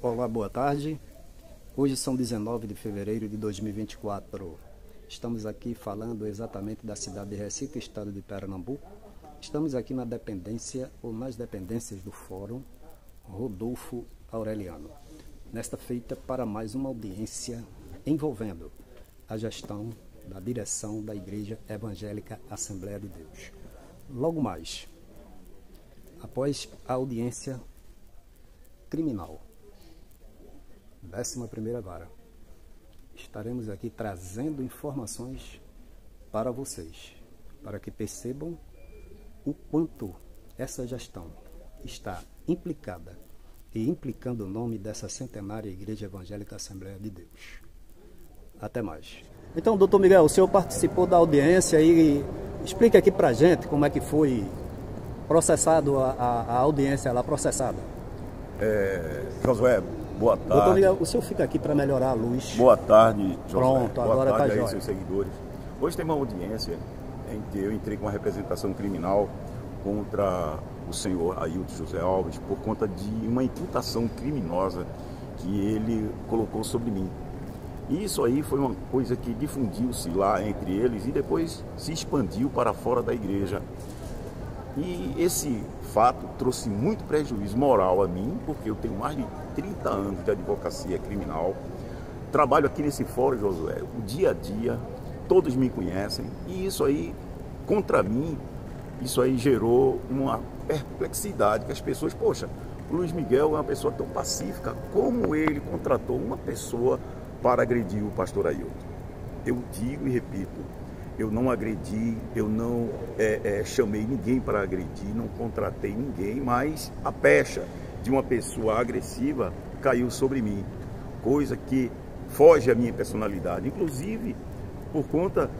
Olá, boa tarde. Hoje são 19 de fevereiro de 2024. Estamos aqui falando exatamente da cidade de Recife, estado de Pernambuco. Estamos aqui na dependência ou nas dependências do Fórum Rodolfo Aureliano. Nesta feita para mais uma audiência envolvendo a gestão da direção da Igreja Evangélica Assembleia de Deus. Logo mais, após a audiência criminal, 11ª Vara, estaremos aqui trazendo informações para vocês, para que percebam o quanto essa gestão está implicada e implicando o nome dessa centenária Igreja Evangélica Assembleia de Deus. Até mais. Então, doutor Miguel, o senhor participou da audiência e explica aqui para a gente como é que foi processado a audiência lá processada. Josué, boa tarde. Doutor Miguel, o senhor fica aqui para melhorar a luz. Boa tarde, Josué. Pronto, agora boa tarde tá aí, jóia. seus seguidores. Hoje tem uma audiência em que eu entrei com uma representação criminal contra o senhor Ailton José Alves por conta de uma imputação criminosa que ele colocou sobre mim. E isso aí foi uma coisa que difundiu-se lá entre eles e depois se expandiu para fora da igreja. E esse fato trouxe muito prejuízo moral a mim, porque eu tenho mais de 30 anos de advocacia criminal. Trabalho aqui nesse fórum, Josué, o dia a dia, todos me conhecem. E isso aí, contra mim, isso aí gerou uma perplexidade, que as pessoas, poxa, o Luiz Miguel é uma pessoa tão pacífica, como ele contratou uma pessoa para agredir o pastor Ailton? Eu digo e repito, eu não agredi, eu não chamei ninguém para agredir, não contratei ninguém, mas a pecha de uma pessoa agressiva caiu sobre mim, coisa que foge à minha personalidade, inclusive por conta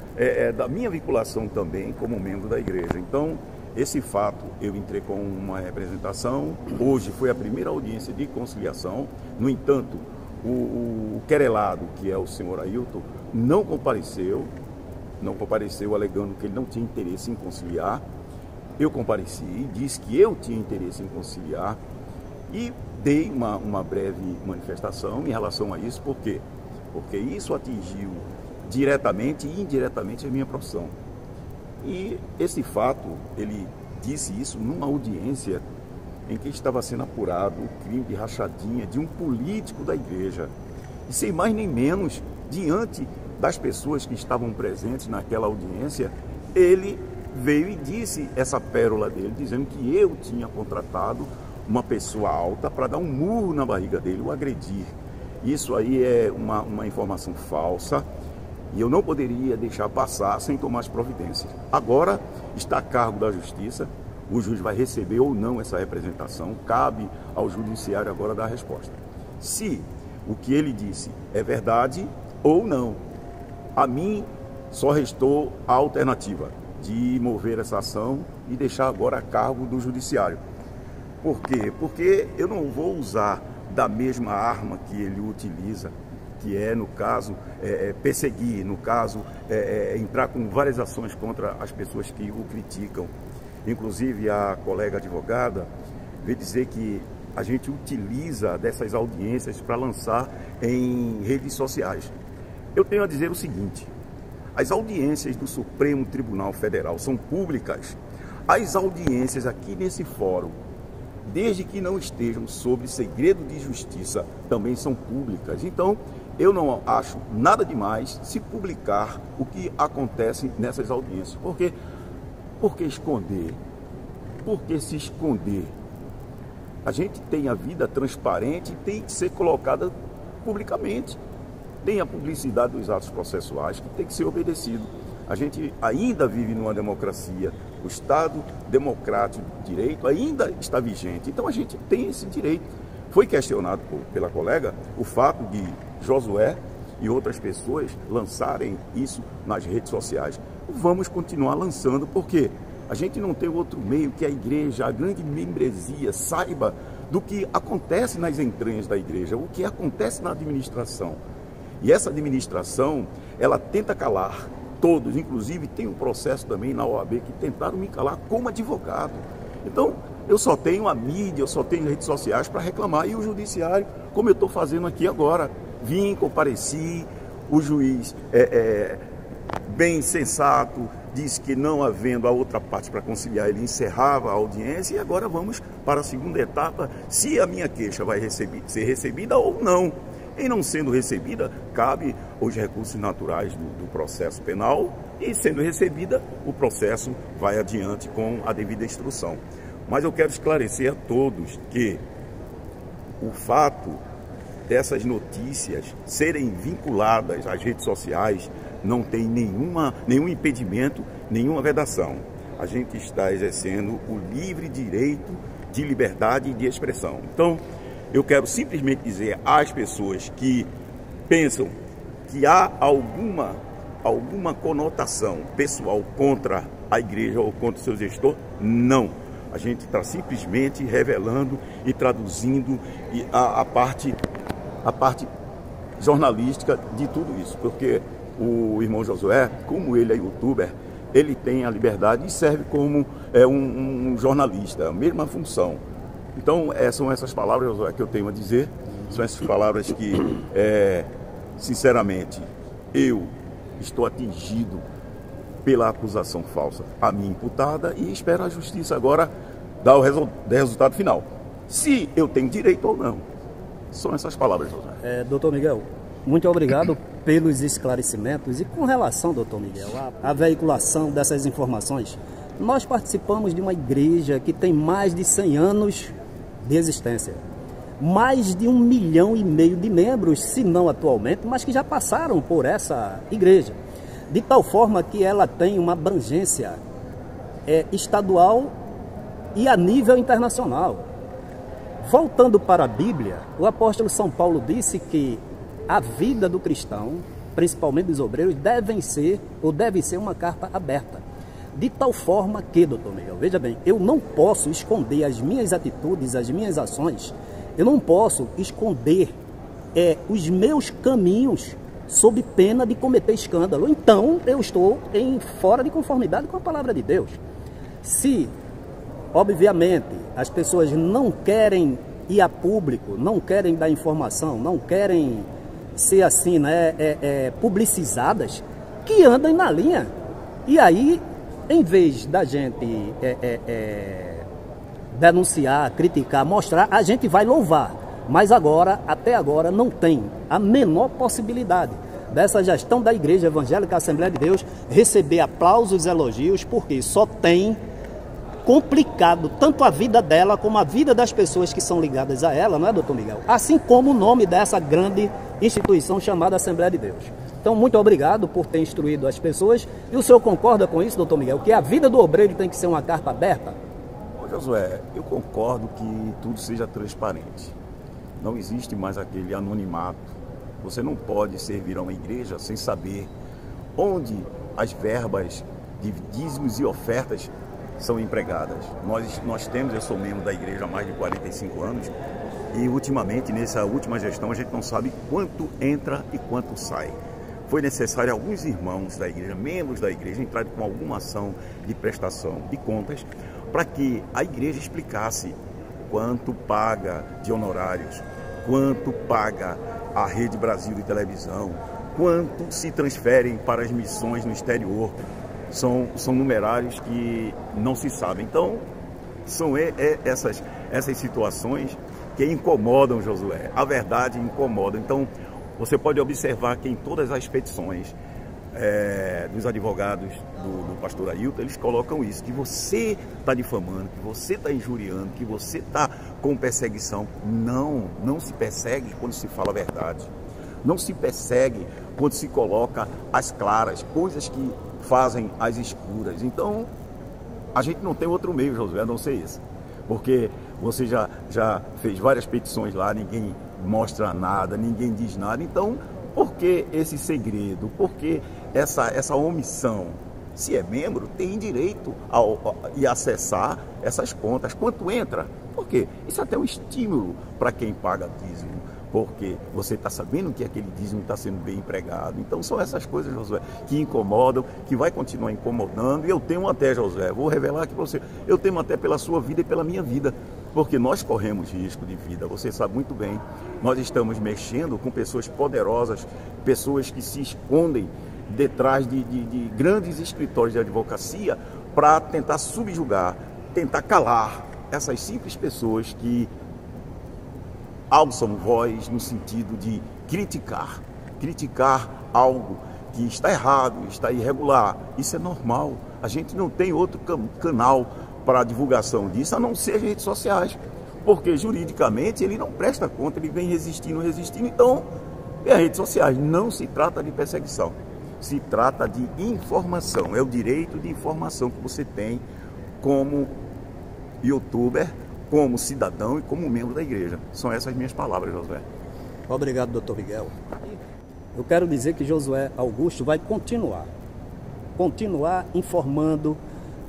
da minha vinculação também como membro da igreja. Então, esse fato eu entrei com uma representação, hoje foi a primeira audiência de conciliação, no entanto, o querelado, que é o senhor Ailton, não compareceu alegando que ele não tinha interesse em conciliar. Eu compareci e disse que eu tinha interesse em conciliar e dei uma breve manifestação em relação a isso. Por quê? Porque isso atingiu diretamente e indiretamente a minha profissão. E esse fato, ele disse isso numa audiência em que estava sendo apurado o crime de rachadinha de um político da igreja. E sem mais nem menos, diante das pessoas que estavam presentes naquela audiência, ele veio e disse essa pérola dele, dizendo que eu tinha contratado uma pessoa alta para dar um murro na barriga dele, o agredir. Isso aí é uma informação falsa e eu não poderia deixar passar sem tomar as providências. Agora está a cargo da Justiça, o juiz vai receber ou não essa representação, cabe ao judiciário agora dar a resposta. Se o que ele disse é verdade ou não, a mim só restou a alternativa de mover essa ação e deixar agora a cargo do judiciário. Por quê? Porque eu não vou usar da mesma arma que ele utiliza, que é, no caso, perseguir, no caso, entrar com várias ações contra as pessoas que o criticam. Inclusive, a colega advogada veio dizer que a gente utiliza dessas audiências para lançar em redes sociais. Eu tenho a dizer o seguinte: as audiências do Supremo Tribunal Federal são públicas. As audiências aqui nesse fórum, desde que não estejam sob segredo de justiça, também são públicas. Então, eu não acho nada demais se publicar o que acontece nessas audiências. Por que esconder? Por que se esconder? A gente tem a vida transparente e tem que ser colocada publicamente. Tem a publicidade dos atos processuais que tem que ser obedecido. A gente ainda vive numa democracia, o Estado democrático de direito ainda está vigente. Então a gente tem esse direito. Foi questionado pela colega o fato de Josué e outras pessoas lançarem isso nas redes sociais. Vamos continuar lançando, porque a gente não tem outro meio que a igreja, a grande membresia, saiba do que acontece nas entranhas da igreja, o que acontece na administração. E essa administração, ela tenta calar todos, inclusive tem um processo também na OAB que tentaram me calar como advogado. Então, Eu só tenho a mídia, eu só tenho redes sociais para reclamar. E o judiciário, como eu estou fazendo aqui agora, vim, compareci, o juiz bem sensato, disse que não havendo a outra parte para conciliar, ele encerrava a audiência e agora vamos para a segunda etapa, se a minha queixa vai ser recebida ou não. E não sendo recebida, cabe os recursos naturais do processo penal e sendo recebida, o processo vai adiante com a devida instrução. Mas eu quero esclarecer a todos que o fato dessas notícias serem vinculadas às redes sociais não tem nenhum impedimento, nenhuma vedação. A gente está exercendo o livre direito de liberdade e de expressão. Então, eu quero simplesmente dizer às pessoas que pensam que há alguma conotação pessoal contra a igreja ou contra o seu gestor, não. A gente está simplesmente revelando e traduzindo a parte jornalística de tudo isso, porque o irmão Josué, como ele é youtuber, ele tem a liberdade e serve como um jornalista, a mesma função. Então, são essas palavras, Josué, que eu tenho a dizer, são essas palavras que, sinceramente, eu estou atingido pela acusação falsa a mim imputada e espero a justiça agora dar o resultado final. Se eu tenho direito ou não. São essas palavras, Josué. Doutor Miguel, muito obrigado pelos esclarecimentos. E com relação, doutor Miguel, à veiculação dessas informações, nós participamos de uma igreja que tem mais de 100 anos de existência. Mais de 1,5 milhão de membros, se não atualmente, mas que já passaram por essa igreja. De tal forma que ela tem uma abrangência estadual e a nível internacional. Voltando para a Bíblia, o apóstolo São Paulo disse que a vida do cristão, principalmente dos obreiros, deve ser uma carta aberta. De tal forma que, doutor Miguel, veja bem, eu não posso esconder as minhas atitudes, as minhas ações, eu não posso esconder os meus caminhos sob pena de cometer escândalo. Então, eu estou fora de conformidade com a palavra de Deus. Se, obviamente, as pessoas não querem ir a público, não querem dar informação, não querem ser assim, né, publicizadas, que andem na linha. E aí, em vez da gente denunciar, criticar, mostrar, a gente vai louvar. Mas agora, até agora, não tem a menor possibilidade dessa gestão da Igreja Evangélica Assembleia de Deus receber aplausos e elogios, porque só tem complicado tanto a vida dela como a vida das pessoas que são ligadas a ela, não é, doutor Miguel? Assim como o nome dessa grande instituição chamada Assembleia de Deus. Então, muito obrigado por ter instruído as pessoas. E o senhor concorda com isso, doutor Miguel, que a vida do obreiro tem que ser uma carta aberta? Ô Josué, eu concordo que tudo seja transparente. Não existe mais aquele anonimato. Você não pode servir a uma igreja sem saber onde as verbas de dízimos e ofertas são empregadas. Nós temos, eu sou membro da igreja há mais de 45 anos e ultimamente, nessa última gestão, a gente não sabe quanto entra e quanto sai. Foi necessário alguns irmãos da igreja, membros da igreja, entrarem com alguma ação de prestação de contas para que a igreja explicasse quanto paga de honorários, quanto paga a Rede Brasil de televisão, quanto se transferem para as missões no exterior. São numerários que não se sabem. Então, são essas situações que incomodam, Josué. A verdade incomoda. Então, você pode observar que em todas as petições dos advogados do pastor Ailton, eles colocam isso, que você está difamando, que você está injuriando, que você está com perseguição. Não se persegue quando se fala a verdade. Não se persegue quando se coloca as claras, coisas que fazem as escuras. Então, a gente não tem outro meio, Josué, a não ser esse. Porque você já fez várias petições lá, ninguém mostra nada, ninguém diz nada. Então, por que esse segredo? Por que essa omissão? Se é membro, tem direito a acessar essas contas. Quanto entra? Por quê? Isso é até um estímulo para quem paga dízimo, porque você está sabendo que aquele dízimo está sendo bem empregado. Então são essas coisas, Josué, que incomodam, que vai continuar incomodando. E eu temo até, Josué, vou revelar aqui para você, eu temo até pela sua vida e pela minha vida, porque nós corremos risco de vida, você sabe muito bem. Nós estamos mexendo com pessoas poderosas, pessoas que se escondem detrás de grandes escritórios de advocacia para tentar subjugar, tentar calar essas simples pessoas que alçam voz no sentido de criticar algo que está errado, está irregular. Isso é normal. A gente não tem outro canal para a divulgação disso, a não ser as redes sociais, porque juridicamente ele não presta conta, ele vem resistindo. Então, as redes sociais. Não se trata de perseguição, se trata de informação, é o direito de informação que você tem como youtuber, como cidadão e como membro da igreja. São essas minhas palavras, Josué. Obrigado, doutor Miguel. Eu quero dizer que Josué Augusto vai continuar informando,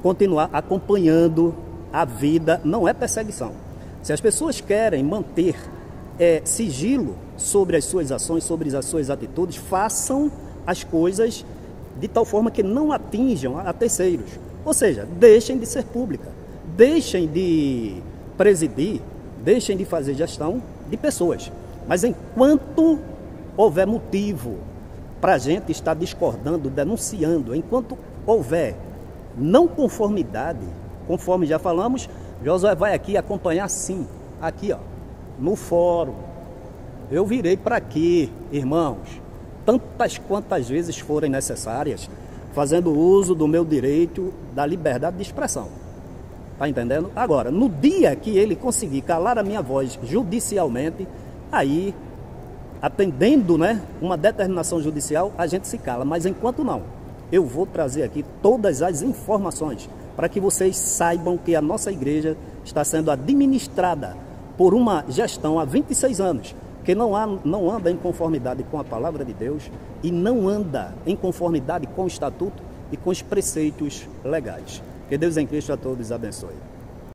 continuar acompanhando a vida. Não é perseguição. Se as pessoas querem manter sigilo sobre as suas ações, sobre as suas atitudes, façam as coisas de tal forma que não atinjam a terceiros. Ou seja, deixem de ser pública, deixem de presidir, deixem de fazer gestão de pessoas. Mas enquanto houver motivo para a gente estar discordando, denunciando, enquanto houver não conformidade, conforme já falamos, Josué vai aqui acompanhar sim, aqui ó, no fórum. Eu virei para aqui, irmãos, tantas quantas vezes forem necessárias, fazendo uso do meu direito da liberdade de expressão. Tá entendendo? Agora, no dia que ele conseguir calar a minha voz judicialmente, aí, atendendo, né, uma determinação judicial, a gente se cala. Mas enquanto não, eu vou trazer aqui todas as informações para que vocês saibam que a nossa igreja está sendo administrada por uma gestão há 26 anos, que não anda em conformidade com a palavra de Deus e não anda em conformidade com o estatuto e com os preceitos legais. Que Deus em Cristo a todos abençoe.